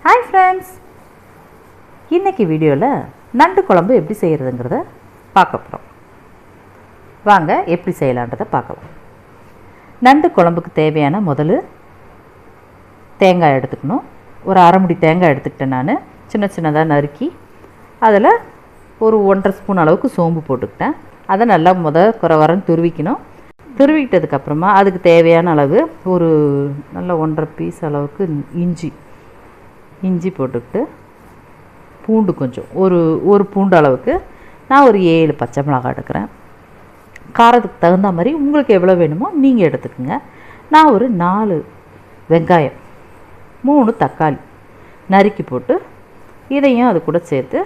Hi friends, இன்றைக்கி வீடியோவில் நண்டு குழம்பு எப்படி செய்கிறதுங்கிறத பார்க்க போகிறோம். வாங்க எப்படி செய்யலான்றதை பார்க்கலாம். நண்டு குழம்புக்கு தேவையான முதல்ல தேங்காய் எடுத்துக்கணும். ஒரு அரை முடி தேங்காய் எடுத்துக்கிட்டேன். நான் சின்ன சின்னதாக நறுக்கி அதில் ஒரு 1.5 ஸ்பூன் அளவுக்கு சோம்பு போட்டுக்கிட்டேன். அதை நல்லா குறவரன்னு துருவிக்கணும். துருவிக்கிட்டதுக்கப்புறமா அதுக்கு தேவையான அளவு ஒரு நல்ல 1.5 பீஸ் அளவுக்கு இஞ்சி போட்டுக்கிட்டு, பூண்டு கொஞ்சம் ஒரு பூண்டு அளவுக்கு, நான் ஒரு 7 பச்சை மிளகாய் எடுக்கிறேன். காரத்துக்கு தகுந்த மாதிரி உங்களுக்கு எவ்வளோ வேணுமோ நீங்கள் எடுத்துக்கோங்க. நான் ஒரு 4 வெங்காயம், 3 தக்காளி நறுக்கி போட்டு இதையும் அது கூட சேர்த்து,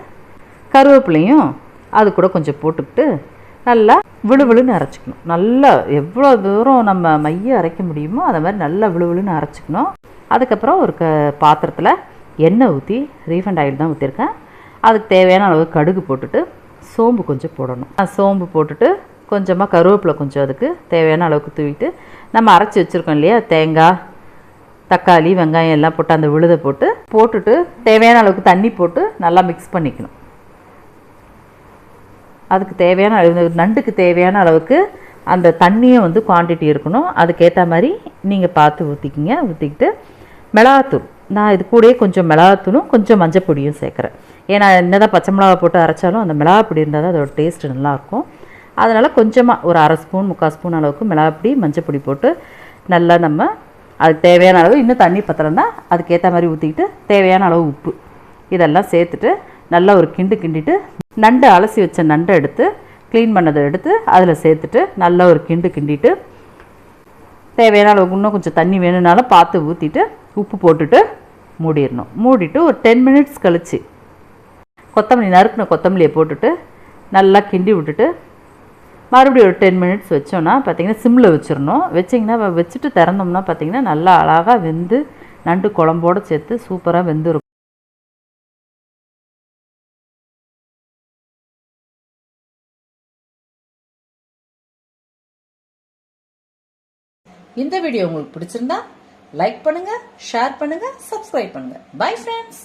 கருவேப்பிலையும் அது கூட கொஞ்சம் போட்டுக்கிட்டு நல்லா விழுவிழுன்னு அரைச்சிக்கணும். நல்லா எவ்வளோ தூரம் நம்ம மைய அரைக்க முடியுமோ அதை மாதிரி நல்லா விழுவிழுன்னு அரைச்சிக்கணும். அதுக்கப்புறம் ஒரு பாத்திரத்தில் எண்ணெய் ஊற்றி, ரீஃபண்ட் ஆயில் தான் ஊற்றிருக்கேன். அதுக்கு தேவையான அளவு கடுகு போட்டுட்டு சோம்பு கொஞ்சம் போடணும். சோம்பு போட்டுட்டு கொஞ்சமாக கருவேப்பிலை கொஞ்சம் அதுக்கு தேவையான அளவுக்கு தூவிட்டு, நம்ம அரைச்சி வச்சுருக்கோம் இல்லையா தேங்காய், தக்காளி, வெங்காயம் எல்லாம் போட்டு அந்த விழுதை போட்டுட்டு தேவையான அளவுக்கு தண்ணி போட்டு நல்லா மிக்ஸ் பண்ணிக்கணும். அதுக்கு தேவையான அளவு, நண்டுக்கு தேவையான அளவுக்கு அந்த தண்ணியும் குவான்டிட்டி இருக்கணும். அதுக்கேற்ற மாதிரி நீங்கள் பார்த்து ஊற்றிக்கிங்க. ஊற்றிக்கிட்டு மிளகாத்தூள், நான் இது கூடயே கொஞ்சம் மிளகாத்தூளும் கொஞ்சம் மஞ்சள் பொடியும் சேர்க்குறேன். ஏன்னா என்ன தான் பச்சை மிளகா போட்டு அரைச்சாலும் அந்த மிளகாப்பொடி இருந்தால் தான் அதோட டேஸ்ட்டு நல்லாயிருக்கும். அதனால் கொஞ்சமாக ஒரு 1/2 ஸ்பூன் 3/4 ஸ்பூன் அளவுக்கு மிளகாப்பொடி, மஞ்சள் பொடி போட்டு நல்லா நம்ம அதுக்கு தேவையான அளவு, இன்னும் தண்ணி பத்தலைன்னா அதுக்கேற்ற மாதிரி ஊற்றிக்கிட்டு தேவையான அளவு உப்பு இதெல்லாம் சேர்த்துட்டு நல்லா ஒரு கிண்டிட்டு, நண்டு அலசி வச்ச நண்டை எடுத்து க்ளீன் பண்ணதை எடுத்து அதில் சேர்த்துட்டு நல்லா ஒரு கிண்டிட்டு, தேவையான அளவுக்கு இன்னும் கொஞ்சம் தண்ணி வேணும்னாலும் பார்த்து ஊற்றிட்டு உப்பு போட்டுட்டு மூடிடணும். மூடிட்டு ஒரு 10 மினிட்ஸ் கழித்து நறுக்கின கொத்தமல்லியை போட்டுட்டு நல்லா கிண்டி விட்டுட்டு மறுபடியும் ஒரு 10 மினிட்ஸ் வச்சோன்னா பார்த்திங்கன்னா சிம்மில் வச்சிடணும். வச்சிங்கன்னா வச்சுட்டு திறந்தோம்னா பார்த்திங்கன்னா நல்லா அழகாக வெந்து நண்டு குழம்போடு சேர்த்து சூப்பராக வெந்துருக்கும். இந்த வீடியோ உங்களுக்கு பிடிச்சிருந்தா லைக் பண்ணுங்க, ஷேர் பண்ணுங்க, சப்ஸ்கிரைப் பண்ணுங்க. Bye friends.